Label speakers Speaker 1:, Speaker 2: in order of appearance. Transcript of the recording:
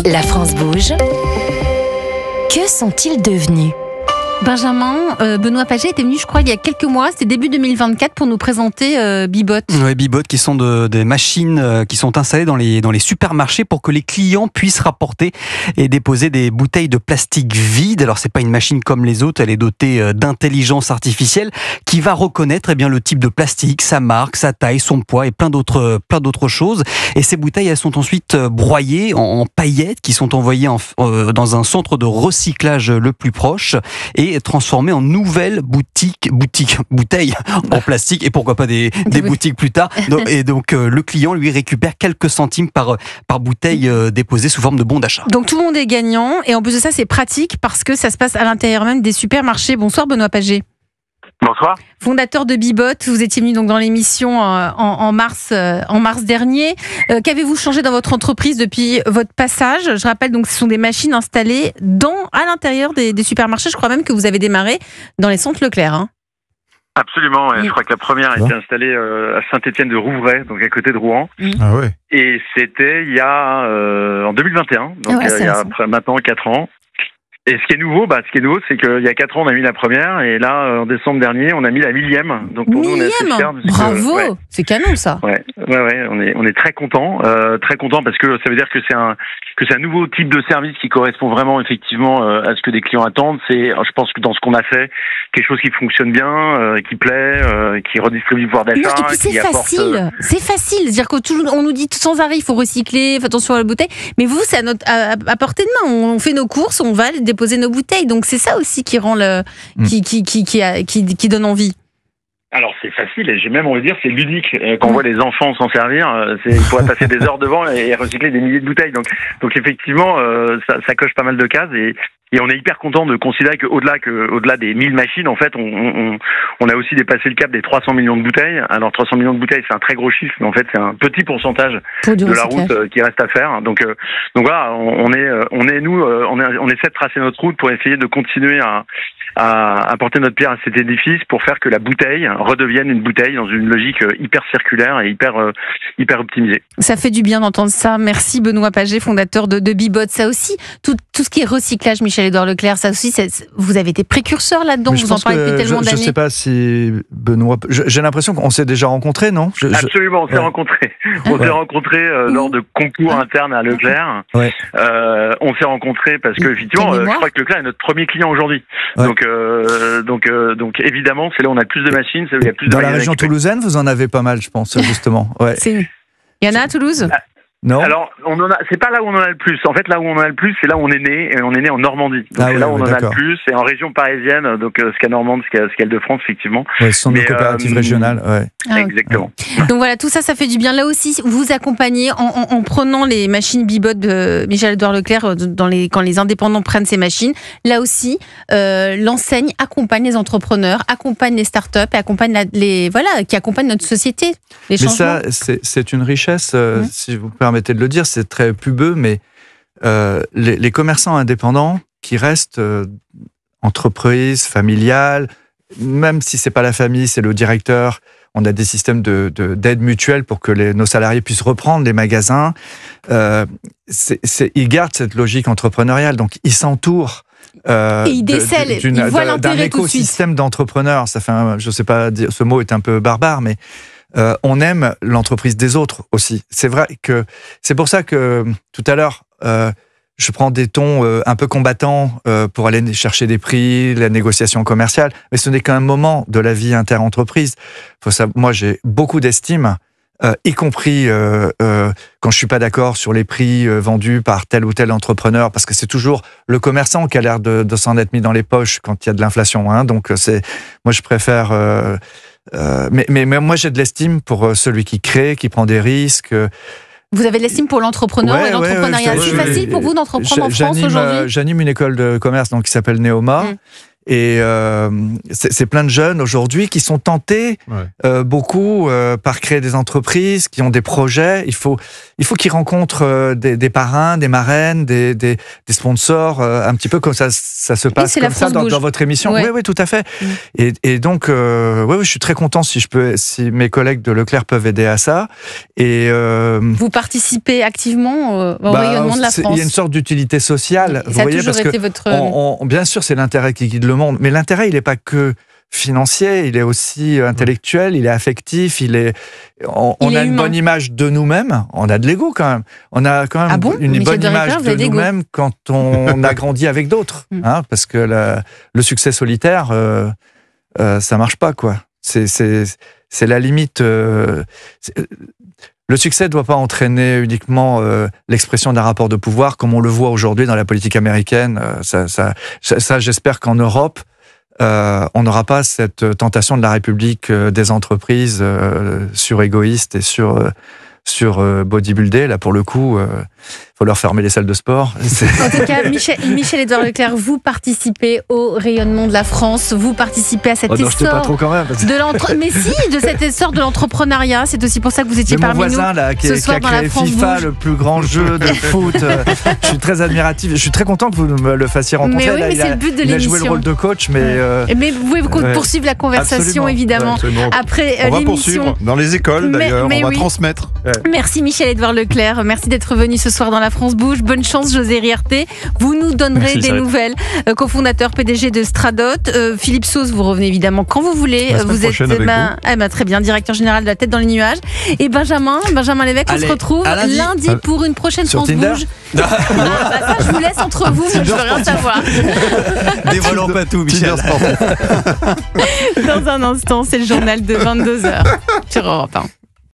Speaker 1: La France bouge. Que sont-ils devenus ?
Speaker 2: Benjamin, Benoît Paget était venu, je crois, il y a quelques mois, c'était début 2024, pour nous présenter Bibot.
Speaker 3: Oui, Bibot, qui sont des machines qui sont installées dans les supermarchés pour que les clients puissent rapporter et déposer des bouteilles de plastique vides. Alors, c'est pas une machine comme les autres, elle est dotée d'intelligence artificielle qui va reconnaître le type de plastique, sa marque, sa taille, son poids et plein d'autres choses. Et ces bouteilles, elles sont ensuite broyées en paillettes qui sont envoyées dans un centre de recyclage le plus proche et transformées en nouvelles bouteilles en plastique et pourquoi pas des boutiques plus tard. Et donc le client lui récupère quelques centimes par bouteille déposée sous forme de bon d'achat.
Speaker 2: Donc tout le monde est gagnant et en plus de ça c'est pratique parce que ça se passe à l'intérieur même des supermarchés. Bonsoir Benoît Paget.
Speaker 4: Bonsoir.
Speaker 2: Fondateur de Bibot, vous étiez venu donc dans l'émission en mars dernier. Qu'avez-vous changé dans votre entreprise depuis votre passage ? Je rappelle donc ce sont des machines installées à l'intérieur des supermarchés. Je crois même que vous avez démarré dans les centres Leclerc. Hein.
Speaker 4: Absolument. Oui. Je crois que la première a été installée à Saint-Étienne-de-Rouvray, donc à côté de Rouen.
Speaker 3: Ah ouais.
Speaker 4: Et c'était il y a en 2021, donc il y a maintenant 4 ans. Et ce qui est nouveau, c'est qu'il y a 4 ans, on a mis la première, et là, en décembre dernier, on a mis la 1000e. Donc pour nous, on est assez fiers.
Speaker 2: Bravo, c'est canon ça.
Speaker 4: Ouais, on est très contents parce que ça veut dire que c'est un nouveau type de service qui correspond vraiment effectivement à ce que des clients attendent. C'est, je pense que dans ce qu'on a fait, quelque chose qui fonctionne bien, qui plaît, qui redistribue le pouvoir d'achat.
Speaker 2: Et puis c'est facile, c'est facile. C'est-à-dire qu'on nous dit sans arrêt, il faut recycler, faites attention à la bouteille. Mais vous, c'est à portée de main. On fait nos courses, on va déposer nos bouteilles. Donc c'est ça aussi qui rend qui donne envie.
Speaker 4: Alors c'est facile et j'ai même envie de dire c'est ludique quand on voit les enfants s'en servir. Il faudrait passer des heures devant et recycler des milliers de bouteilles. Donc effectivement ça coche pas mal de cases et on est hyper content de considérer qu'au-delà des 1000 machines, en fait, on a aussi dépassé le cap des 300 millions de bouteilles. Alors 300 millions de bouteilles, c'est un très gros chiffre, mais en fait, c'est un petit pourcentage de la route qui reste à faire. Donc voilà, on essaie de tracer notre route pour essayer de continuer à apporter notre pierre à cet édifice pour faire que la bouteille redevienne une bouteille dans une logique hyper circulaire et hyper optimisée.
Speaker 2: Ça fait du bien d'entendre ça. Merci Benoît Paget, fondateur de Bibot. Ça aussi, tout ce qui est recyclage, Michel-Édouard Leclerc, ça aussi, vous avez été précurseur là-dedans. Vous en parlez depuis tellement d'années.
Speaker 5: Je ne sais pas si Benoît... J'ai l'impression qu'on s'est déjà rencontrés, non ?
Speaker 4: Absolument, on s'est rencontrés. On s'est rencontrés lors de concours internes à Leclerc. Ouais. On s'est rencontrés parce que effectivement, je crois que Leclerc est notre premier client aujourd'hui. Ouais. Donc évidemment, c'est là où on a le plus de machines, c'est là où il y a plus de
Speaker 5: Dans la région toulousaine, vous en avez pas mal, je pense, justement. Ouais.
Speaker 2: Il y en a à Toulouse ?
Speaker 5: Non.
Speaker 4: Alors, c'est pas là où on en a le plus. En fait, là où on en a le plus, c'est là où on est né, et on est né en Normandie. Donc, c'est là où on en a le plus, et en région parisienne, donc ce qu'est Normande, ce qu'est de France, effectivement.
Speaker 5: Ouais, ce sont des coopératives régionales, ouais.
Speaker 4: Exactement.
Speaker 2: Donc voilà, tout ça, ça fait du bien. Là aussi, vous accompagnez en prenant les machines Bibot de Michel-Édouard Leclerc quand les indépendants prennent ces machines. Là aussi, l'enseigne accompagne les entrepreneurs, accompagne les startups, et qui accompagne notre société. Les changements.
Speaker 5: Mais ça, c'est une richesse, si vous permettez de le dire, c'est très pubeux, mais les commerçants indépendants qui restent entreprises, familiales, même si c'est pas la famille, c'est le directeur, on a des systèmes d'aide mutuelle pour que nos salariés puissent reprendre les magasins. Ils gardent cette logique entrepreneuriale, donc ils s'entourent.
Speaker 2: Et ils décèlent, ils voient l'intérêt tout de suite.
Speaker 5: D'un écosystème d'entrepreneurs. Ça fait je sais pas dire, ce mot est un peu barbare, mais on aime l'entreprise des autres aussi. C'est vrai que c'est pour ça que tout à l'heure, je prends des tons un peu combattants pour aller chercher des prix, la négociation commerciale, mais ce n'est qu'un moment de la vie inter-entreprise. Moi, j'ai beaucoup d'estime, y compris quand je suis pas d'accord sur les prix vendus par tel ou tel entrepreneur, parce que c'est toujours le commerçant qui a l'air de s'en être mis dans les poches quand il y a de l'inflation. Hein, donc moi, je préfère... mais moi, j'ai de l'estime pour celui qui crée, qui prend des risques.
Speaker 2: Vous avez de l'estime pour l'entrepreneur et l'entrepreneuriat. C'est facile pour vous d'entreprendre en France aujourd'hui ?
Speaker 5: J'anime une école de commerce qui s'appelle Neoma. Et c'est plein de jeunes aujourd'hui qui sont tentés beaucoup par créer des entreprises, qui ont des projets. Il faut qu'ils rencontrent des parrains, des marraines, des sponsors, un petit peu comme ça se passe comme ça dans votre émission. Oui, tout à fait. Et donc, je suis très content si mes collègues de Leclerc peuvent aider à ça. Et
Speaker 2: vous participez activement au rayonnement de la France.
Speaker 5: Il y a une sorte d'utilité sociale.
Speaker 2: Vous voyez, parce que
Speaker 5: bien sûr, c'est l'intérêt qui guide le monde, mais l'intérêt, il n'est pas que financier, il est aussi intellectuel, il est affectif, on a une bonne image de nous-mêmes, on a de l'ego quand même. On a quand même une bonne image de nous-mêmes quand on a grandi avec d'autres, parce que le succès solitaire, ça marche pas, quoi. C'est la limite. Le succès ne doit pas entraîner uniquement l'expression d'un rapport de pouvoir, comme on le voit aujourd'hui dans la politique américaine. Ça, j'espère qu'en Europe, on n'aura pas cette tentation de la République des entreprises sur-égoïstes et sur bodybuilder. Là, pour le coup, faut leur fermer les salles de sport.
Speaker 2: En tout cas, Michel-Édouard Leclerc, vous participez au rayonnement de la France, vous participez à cet essor.
Speaker 5: Je ne pas trop quand même.
Speaker 2: Mais si, de cet essor de l'entrepreneuriat, c'est aussi pour ça que vous étiez parmi nous.
Speaker 5: Mon voisin là, qui a créé FIFA, le plus grand jeu de foot. Je suis très admiratif. Je suis très content que vous me le fassiez rencontrer.
Speaker 2: Mais oui, mais c'est le but de l'émission.
Speaker 5: Il a joué le rôle de coach, mais
Speaker 2: vous pouvez poursuivre la conversation, évidemment. Après
Speaker 6: on va
Speaker 2: l'émission.
Speaker 6: poursuivre dans les écoles, d'ailleurs. On va transmettre.
Speaker 2: Merci Michel-Édouard Leclerc. Merci d'être venu ce soir dans La France Bouge. Bonne chance, José Riarté. Vous nous donnerez des nouvelles. Cofondateur PDG de Stradot. Philippe Sauce, vous revenez évidemment quand vous voulez. Vous êtes très bien, directeur général de La Tête dans les nuages. Et Benjamin Lévesque, on se retrouve lundi pour une prochaine France Bouge. Ça, je vous laisse entre vous, mais je veux rien savoir.
Speaker 3: Dévoilons pas tout, Michel.
Speaker 2: Dans un instant, c'est le journal de 22h sur Europe 1.